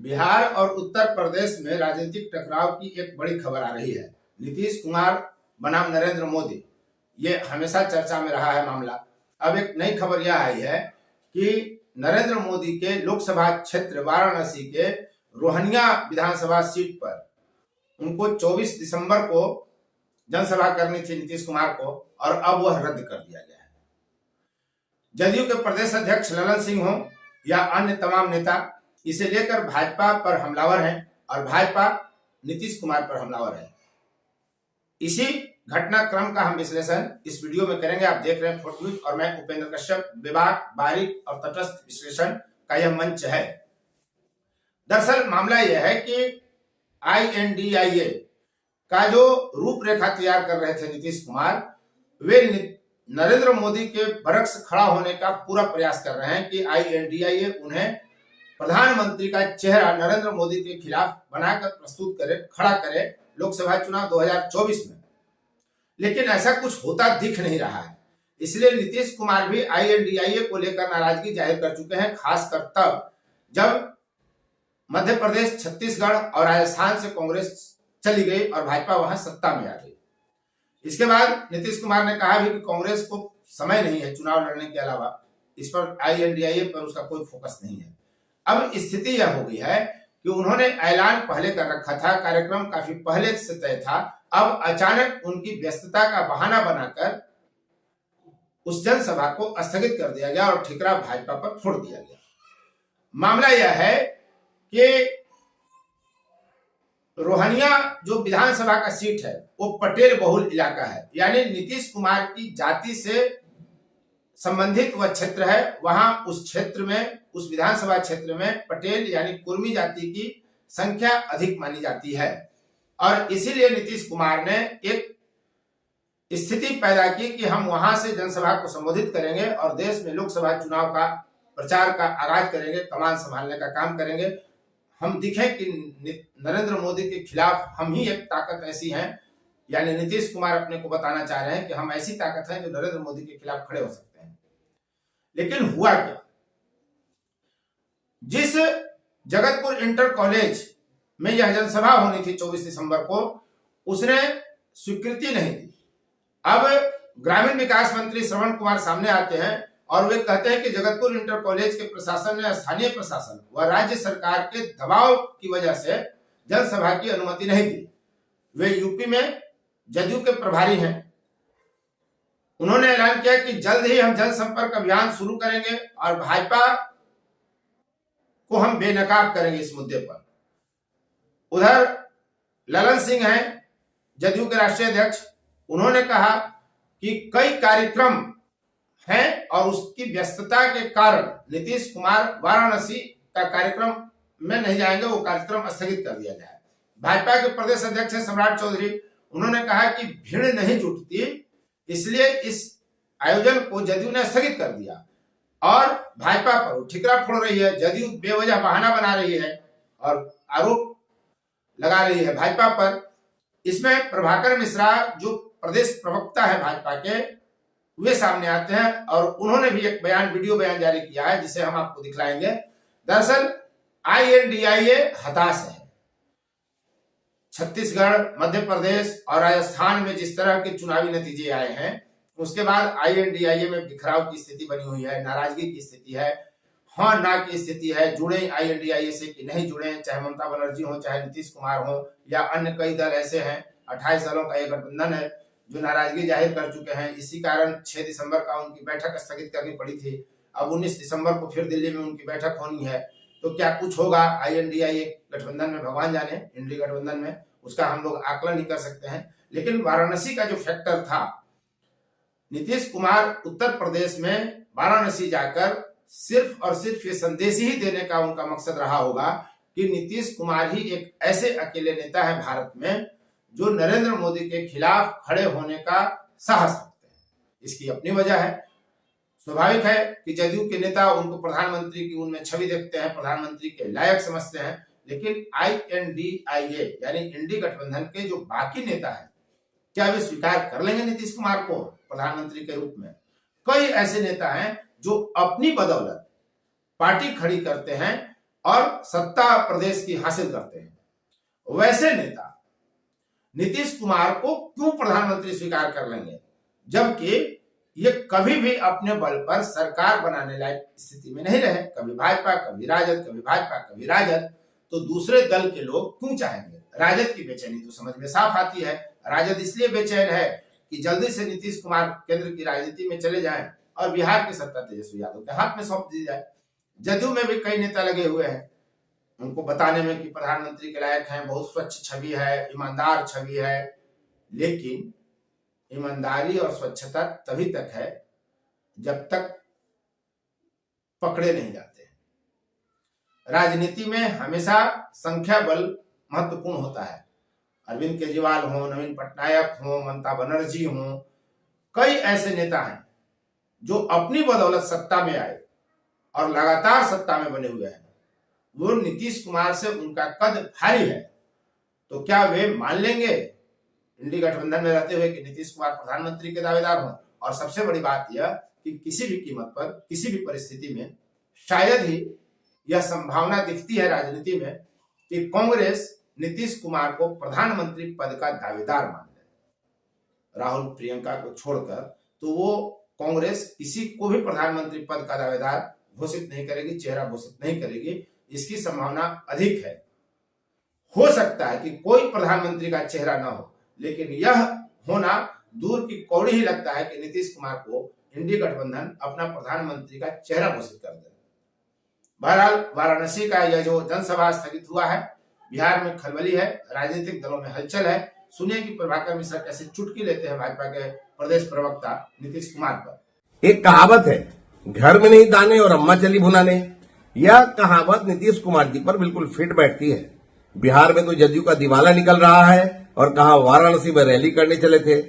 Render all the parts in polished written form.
बिहार और उत्तर प्रदेश में राजनीतिक टकराव की एक बड़ी खबर आ रही है। नीतीश कुमार बनाम नरेंद्र मोदी, ये हमेशा चर्चा में रहा है मामला। अब एक नई खबर यह आई है कि नरेंद्र मोदी के लोकसभा क्षेत्र वाराणसी के रोहनिया विधानसभा सीट पर उनको 24 दिसंबर को जनसभा करनी थी नीतीश कुमार को, और अब वह रद्द कर दिया गया है। जदयू के प्रदेश अध्यक्ष ललन सिंह हो या अन्य तमाम नेता इसे लेकर भाजपा पर हमलावर हैं और भाजपा नीतीश कुमार पर हमलावर है। इसी घटनाक्रम का हम विश्लेषण इस वीडियो में करेंगे। आप देख रहे हैं फोर्ट न्यूज और मैं उपेंद्र कश्यप। विवाद, बारीक और तटस्थ विश्लेषण का यह मंच है। दरअसल मामला यह है कि INDIA का जो रूपरेखा तैयार कर रहे थे नीतीश कुमार, वे नरेंद्र मोदी के बरक्स खड़ा होने का पूरा प्रयास कर रहे हैं कि INDIA उन्हें प्रधानमंत्री का चेहरा नरेंद्र मोदी के खिलाफ बनाकर प्रस्तुत करे, खड़ा करे लोकसभा चुनाव 2024 में। लेकिन ऐसा कुछ होता दिख नहीं रहा है। इसलिए नीतीश कुमार भी INDIA को लेकर नाराजगी जाहिर कर चुके हैं, खासकर तब जब मध्य प्रदेश, छत्तीसगढ़ और राजस्थान से कांग्रेस चली गई और भाजपा वहां सत्ता में आ गई। इसके बाद नीतीश कुमार ने कहा भी कि कांग्रेस को समय नहीं है चुनाव लड़ने के अलावा, इस पर INDIA पर उसका कोई फोकस नहीं है। अब स्थिति यह हो गई है कि उन्होंने ऐलान पहले कर रखा था, कार्यक्रम काफी पहले से तय था। अब अचानक उनकी व्यस्तता का बहाना बनाकर उस जनसभा को स्थगित कर दिया गया और ठिकरा भाजपा पर फोड़ दिया गया। मामला यह है कि रोहनिया जो विधानसभा का सीट है वो पटेल बहुल इलाका है, यानी नीतीश कुमार की जाति से संबंधित वह क्षेत्र है। वहां उस क्षेत्र में, उस विधानसभा क्षेत्र में पटेल यानी कुर्मी जाति की संख्या अधिक मानी जाती है और इसीलिए नीतीश कुमार ने एक स्थिति पैदा की कि हम वहां से जनसभा को संबोधित करेंगे और देश में लोकसभा चुनाव का प्रचार का आगाज करेंगे, कमान संभालने का काम करेंगे। हम दिखें कि नरेंद्र मोदी के खिलाफ हम ही एक ताकत ऐसी है, यानी नीतीश कुमार अपने को बताना चाह रहे हैं कि हम ऐसी ताकत है जो नरेंद्र मोदी के खिलाफ खड़े हो सकते हैं। लेकिन हुआ क्या, जिस जगतपुर इंटर कॉलेज में यह जनसभा होनी थी 24 दिसंबर को, उसने स्वीकृति नहीं दी। अब ग्रामीण विकास मंत्री श्रवण कुमार सामने आते हैं और वे कहते हैं कि जगतपुर इंटर कॉलेज के प्रशासन ने स्थानीय प्रशासन व राज्य सरकार के दबाव की वजह से जनसभा की अनुमति नहीं दी। वे यूपी में जदयू के प्रभारी हैं। उन्होंने ऐलान किया कि जल्द ही हम जनसंपर्क अभियान शुरू करेंगे और भाजपा को हम बेनकाब करेंगे इस मुद्दे पर। उधर ललन सिंह हैं जदयू के राष्ट्रीय अध्यक्ष, उन्होंने कहा कि कई कार्यक्रम हैं और उसकी व्यस्तता के कारण नीतीश कुमार वाराणसी का कार्यक्रम में नहीं जाएंगे, वो कार्यक्रम स्थगित कर दिया जाए। भाजपा के प्रदेश अध्यक्ष हैं सम्राट चौधरी, उन्होंने कहा कि भीड़ नहीं जुटती, इसलिए इस आयोजन को जदयू ने स्थगित कर दिया और भाजपा पर ठिकरा फोड़ रही है। जदयू बेवजह बहाना बना रही है और आरोप लगा रही है भाजपा पर। इसमें प्रभाकर मिश्रा जो प्रदेश प्रवक्ता है भाजपा के, वे सामने आते हैं और उन्होंने भी एक वीडियो बयान जारी किया है जिसे हम आपको दिखलाएंगे। दरअसल INDIA हताश है। छत्तीसगढ़, मध्य प्रदेश और राजस्थान में जिस तरह के चुनावी नतीजे आए हैं, उसके बाद INDIA में बिखराव की स्थिति बनी हुई है, नाराजगी की स्थिति है, हाँ ना की स्थिति है। जुड़े INDIA से कि नहीं जुड़े, चाहे ममता बनर्जी हो, चाहे नीतीश कुमार हो या अन्य कई दल ऐसे हैं। 28 दलों का एक गठबंधन है जो नाराजगी जाहिर कर चुके हैं। इसी कारण 6 दिसंबर का उनकी बैठक स्थगित करनी पड़ी थी। अब 19 दिसंबर को फिर दिल्ली में उनकी बैठक होनी है। तो क्या कुछ होगा INDIA गठबंधन में, भगवान जाने, इंडी गठबंधन में, उसका हम लोग आकलन नहीं कर सकते हैं। लेकिन वाराणसी का जो फैक्टर था, नीतीश कुमार उत्तर प्रदेश में वाराणसी जाकर सिर्फ और सिर्फ ये संदेश ही देने का उनका मकसद रहा होगा कि नीतीश कुमार ही एक ऐसे अकेले नेता है भारत में जो नरेंद्र मोदी के खिलाफ खड़े होने का साहस रखते हैं। इसकी अपनी वजह है। स्वाभाविक है कि जदयू के नेता उनको प्रधानमंत्री की उनमें छवि देखते हैं, प्रधानमंत्री के लायक समझते हैं। लेकिन INDIA यानी इंडी गठबंधन के जो बाकी नेता हैं, क्या वे स्वीकार कर लेंगे नीतीश कुमार को प्रधानमंत्री के रूप में? कई ऐसे नेता हैं जो अपनी बदौलत पार्टी खड़ी करते हैं और सत्ता प्रदेश की हासिल करते हैं, वैसे नेता नीतीश कुमार को क्यों प्रधानमंत्री स्वीकार कर लेंगे, जबकि ये कभी भी अपने बल पर सरकार बनाने लायक स्थिति में नहीं रहे। कभी भाजपा, कभी राजद, कभी भाजपा, कभी राजद, तो दूसरे दल के लोग क्यों चाहेंगे। राजद की बेचैनी तो समझ में साफ आती है। राजद इसलिए बेचैन है कि जल्दी से नीतीश कुमार केंद्र की राजनीति में चले जाएं और बिहार की सत्ता तेजस्वी यादव के हाथ में सौंप दी जाए। जदयू में भी कई नेता लगे हुए हैं उनको बताने में कि प्रधानमंत्री के लायक हैं, बहुत स्वच्छ छवि है, ईमानदार छवि है, लेकिन ईमानदारी और स्वच्छता तभी तक है जब तक पकड़े नहीं जाते। राजनीति में हमेशा संख्या बल महत्वपूर्ण होता है। अरविंद केजरीवाल हो, नवीन पटनायक हो, ममता बनर्जी हो, कई ऐसे नेता हैं जो अपनी बदौलत सत्ता में आए और लगातार सत्ता में बने हुए हैं। वो नीतीश कुमार से उनका कद भारी है, तो क्या वे मान लेंगे इंडी गठबंधन में रहते हुए कि नीतीश कुमार प्रधानमंत्री के दावेदार हों। और सबसे बड़ी बात यह कि किसी भी कीमत पर, किसी भी परिस्थिति में शायद ही यह संभावना दिखती है राजनीति में कि कांग्रेस नीतीश कुमार को प्रधानमंत्री पद का दावेदार मान ले। राहुल प्रियंका को छोड़कर तो वो कांग्रेस किसी को भी प्रधानमंत्री पद का दावेदार घोषित नहीं करेगी, चेहरा घोषित नहीं करेगी। इसकी संभावना अधिक है। हो सकता है कि कोई प्रधानमंत्री का चेहरा न हो, लेकिन यह होना दूर की कौड़ी ही लगता है कि नीतीश कुमार को इंडी गठबंधन अपना प्रधानमंत्री का चेहरा घोषित कर दे। बहरहाल वाराणसी का यह जो जनसभा स्थगित हुआ है, बिहार में खलबली है, राजनीतिक दलों में हलचल है। सुनिए कि प्रभाकर मिश्रा कैसे चुटकी लेते हैं भाजपा के प्रदेश प्रवक्ता नीतीश कुमार पर। एक कहावत है, घर में नहीं दाने और अम्मा चली भुनाने। यह कहावत नीतीश कुमार जी पर बिल्कुल फिट बैठती है। बिहार में तो जदयू का दिवाला निकल रहा है और कहा वाराणसी में रैली करने चले थे।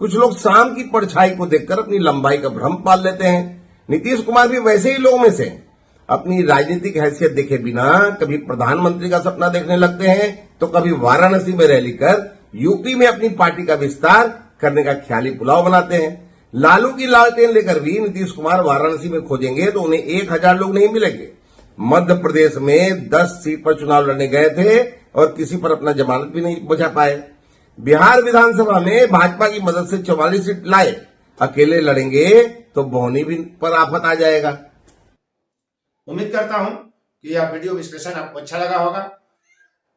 कुछ लोग शाम की परछाई को देखकर अपनी लंबाई का भ्रम पाल लेते हैं। नीतीश कुमार भी वैसे ही लोगों में से अपनी राजनीतिक हैसियत देखे बिना कभी प्रधानमंत्री का सपना देखने लगते हैं, तो कभी वाराणसी में रैली कर यूपी में अपनी पार्टी का विस्तार करने का ख्याली पुलाव बनाते हैं। लालू की लालटेन लेकर भी नीतीश कुमार वाराणसी में खोजेंगे तो उन्हें 1000 लोग नहीं मिलेंगे। मध्य प्रदेश में 10 सीट पर चुनाव लड़ने गए थे और किसी पर अपना जमानत भी नहीं बचा पाए। बिहार विधानसभा में भाजपा की मदद से 44 सीट लाए, अकेले लड़ेंगे तो बोहनी भी पर आफत आ जाएगा। उम्मीद करता हूं कि यह वीडियो विश्लेषण आपको अच्छा लगा होगा।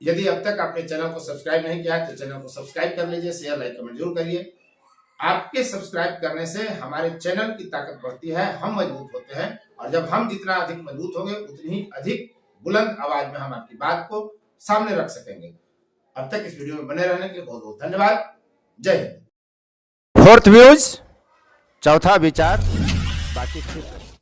यदि अब तक आपने चैनल को सब्सक्राइब नहीं किया तो चैनल को सब्सक्राइब कर लीजिए, शेयर लाइक कमेंट जरूर करिए। आपके सब्सक्राइब करने से हमारे चैनल की ताकत बढ़ती है, हम मजबूत होते हैं, और जब हम जितना अधिक मजबूत होंगे उतनी ही अधिक बुलंद आवाज में हम आपकी बात को सामने रख सकेंगे। अब तक इस वीडियो में बने रहने के लिए बहुत बहुत धन्यवाद। जय हिंद। फोर्थ व्यूज, चौथा विचार, बाकी फिर